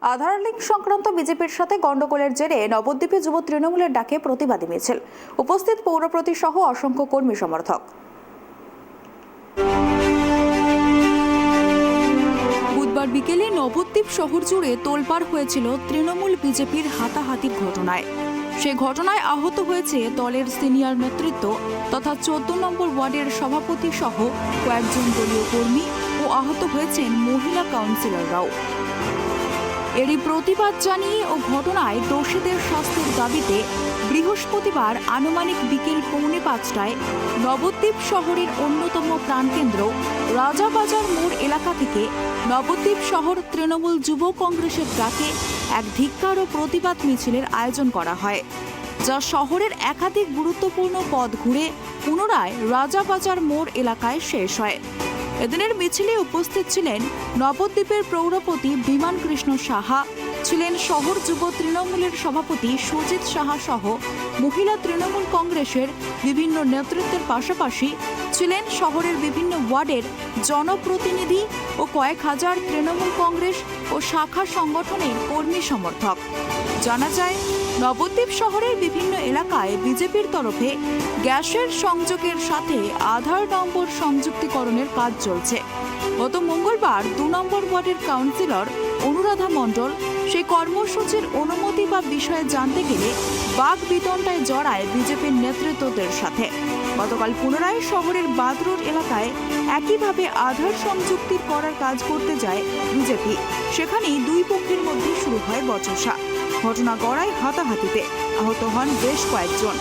আধার link সংক্রান্ত বিজেপির সাথে গন্ডগোলের জেরে নবদ্বীপে যুব তৃণমূলের ডাকে প্রতিবাদী মিছিল। উপস্থিত পৌরপ্রতি সহ অসংখ্য কর্মী সমর্থক। বুধবার বিকেলে নবদ্বীপ শহর জুড়ে তোলপাড় হয়েছিল তৃণমূল বিজেপির হাতাহাতির ঘটনায়। সে ঘটনায় আহত হয়েছে দলের সিনিয়র নেতৃত্ব তথা 14 নম্বর ওয়ার্ডের সভাপতি সহ কয়েকজন দলীয় কর্মী ও আহত হয়েছেন মহিলা কাউন্সিলররাও। এরই প্রতিবাদ জানিয়ে ও ঘটনায় দোষীদের শাস্তির দাবিতে বৃহস্পতিবার আনুমানিক বিকেল 4:45টায় নবদ্বীপ শহরের অন্যতম প্রাণকেন্দ্র রাজাবাজার মোড় এলাকা থেকে নবদ্বীপ শহর তৃণমূল যুব কংগ্রেসের ডাকে এক ধিক্কার ও প্রতিবাদ মিছিলের আয়োজন করা হয়, যা শহরের একাধিক গুরুত্বপূর্ণ পথ ঘুরে পুনরায় রাজাবাজার মোড় এলাকায় শেষ হয়। এদিনের মিছিলে উপস্থিত ছিলেন নবদ্বীপের পৌরপতি বিমান কৃষ্ণ সাহা, ছিলেন শহর যুব তৃণমূলের সভাপতি সুজিত সাহা সহ মহিলা তৃণমূল কংগ্রেসের বিভিন্ন নেতৃত্বের পাশাপাশি ছিলেন শহরের বিভিন্ন ওয়ার্ডের জনপ্রতিনিধি ও কয়েক হাজার তৃণমূল কংগ্রেস ও শাখা সংগঠনের কর্মী সমর্থক। জানা যায়, নবদ্বীপ শহরের বিভিন্ন এলাকায় বিজেপির তরফে গ্যাসের সংযোগের সাথে আধার নম্বর সংযুক্তিকরণের কাজ চলছে। গত মঙ্গলবার 2 নম্বর ওয়ার্ডের কাউন্সিলর অনুরাধা মণ্ডল সেই কর্মসূচির অনুমতি বা বিষয়ে জানতে গেলে বাক বিতণ্ডায় জড়ায় বিজেপির নেতৃত্বদের সাথে। গতকাল পুনরায় শহরের বাদরোড এলাকায় একইভাবে আধার সংযুক্তির করার কাজ করতে যায় বিজেপি। সেখানেই দুই পক্ষের মধ্যে শুরু হয় বচসা। ঘটনা গড়ায় হাতাহাতিতে, আহত হন বেশ কয়েকজন।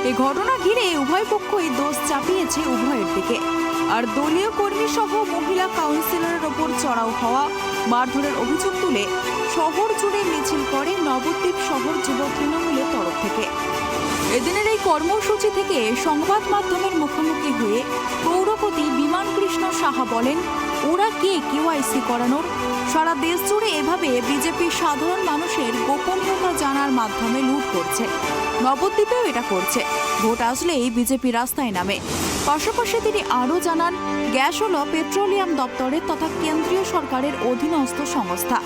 এই ঘটনা ঘিরে উভয় পক্ষই দোষ চাপিয়েছে উভয়ের দিকে। আর দলীয় কর্মী সহ মহিলা কাউন্সিলরের ওপর চড়াও হওয়া, মারধরের অভিযোগ তুলে শহর জুড়ে মিছিল করে নবদ্বীপ শহর যুব তৃণমূলের তরফ থেকে। এদিনের এই কর্মসূচি থেকে সংবাদ মাধ্যমের মুখোমুখি হয়ে পৌরপতি বিমান কৃষ্ণ সাহা বলেন, ওরা কে কেওয়াইসি করানোর? সারা দেশ জুড়ে এভাবে বিজেপি সাধারণ মানুষের গোপনীয়তা জানার মাধ্যমে লুট করছে। নবদ্বীপেও এটা করছে। ভোট আসলেই বিজেপি রাস্তায় নামে। পাশাপাশি তিনি আরও জানান, গ্যাস হল পেট্রোলিয়াম দপ্তরের তথা কেন্দ্রীয় সরকারের অধীনস্থ সংস্থা।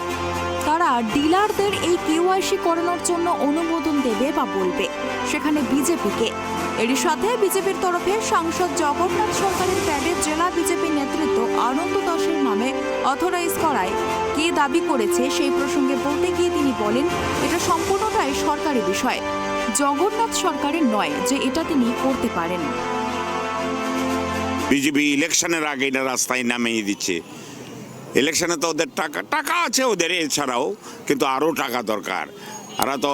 তারা ডিলারদের এই কেওয়াইসি করানোর জন্য অনুমোদন দেবে বা বলবে, সেখানে বিজেপিকে। এরই সাথে বিজেপির তরফে সাংসদ জগন্নাথ সরকারের প্যাডের জেলা বিজেপি নেতৃত্ব আনন্দ দাসের নামে অথরাইজ করায় কে দাবি করেছে সেই প্রসঙ্গে বলতে গিয়ে তিনি বলেন, এটা সম্পূর্ণটাই সরকারি বিষয়, জগন্নাথ সরকারের নয় যে এটা তিনি করতে পারেন। বিজেপি ইলেকশনের আগে এটা রাস্তায় নামিয়ে দিচ্ছে। ইলেকশনে তো ওদের টাকা আছে ওদের, এছাড়াও কিন্তু আরও টাকা দরকার। ওরা তো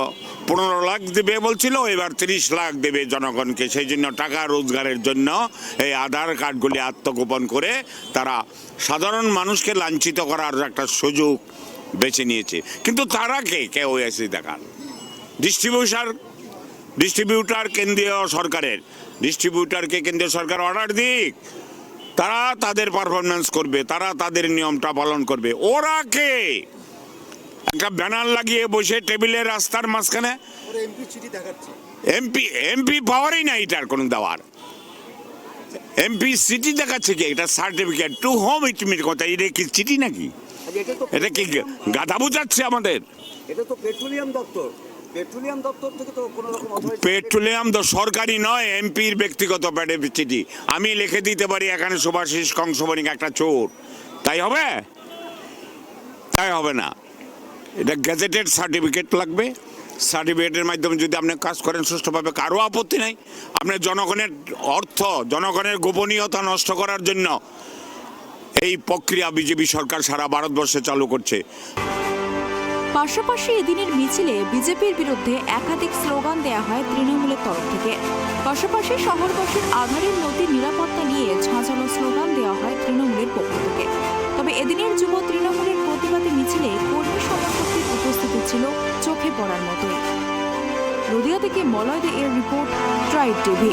15 লাখ দেবে বলছিল, এবার 30 লাখ দেবে জনগণকে। সেই জন্য টাকা রোজগারের জন্য এই আধার কার্ডগুলি আত্মগোপন করে তারা সাধারণ মানুষকে লাঞ্ছিত করার একটা সুযোগ বেছে নিয়েছে। কিন্তু তারা কে ওএসি দেখান ডিস্ট্রিবিউটার কেন্দ্রীয় সরকারের, ডিস্ট্রিবিউটারকে কেন্দ্রীয় সরকার অর্ডার দিক, তারা তাদের পারফরমেন্স করবে, তারা তাদের নিয়মটা পালন করবে। ওরা কে? একটা ব্যানার লাগিয়ে বসে টেবিলের রাস্তার মাঝখানে এমপি পাওয়ারই না, এটার কোনো দেওয়ার। এমপি সিটি দেখাচ্ছে কি? এটা সার্টিফিকেট টু হোম ইট মিট কথা। এটা কি চিঠি নাকি? এটা কি গাধা বুঝাচ্ছে আমাদের? এটা তো পেট্রোলিয়াম দপ্তর থেকে তো কোনো রকম পেট্রোলিয়াম তো সরকারি নয়, এমপির ব্যক্তিগত প্যাডে চিঠি। আমি লিখে দিতে পারি এখানে শুভাশিস কংসবণিক একটা চোর, তাই হবে? তাই হবে না। এটা গ্যাজেটেড সার্টিফিকেট লাগবে। সার্টিফিকেটের মাধ্যমে যদি আপনি কাজ করেন সুষ্ঠুভাবে, কারো আপত্তি নাই। আপনার জনগণের অর্থ, জনগণের গোপনীয়তা নষ্ট করার জন্য এই প্রক্রিয়া বিজেপি সরকার সারা ভারতবর্ষে চালু করছে। পাশাপাশি এদিনের মিছিলে বিজেপির বিরুদ্ধে একাধিক স্লোগান দেয়া হয় তৃণমূলের তরফ থেকে। পাশাপাশি শহরবাসীর আধারের নদীর নিরাপত্তা নিয়ে ঝাঁঝালো স্লোগান দেওয়া হয় তৃণমূলের পক্ষ থেকে। তবে এদিনের যুব তৃণমূলের প্রতিবাদী মিছিলে কর্মী সমর্থকদের উপস্থিতি ছিল চোখে পড়ার মতোই। নদিয়া থেকে মলয় দে এর রিপোর্ট, ট্রাইব টিভি।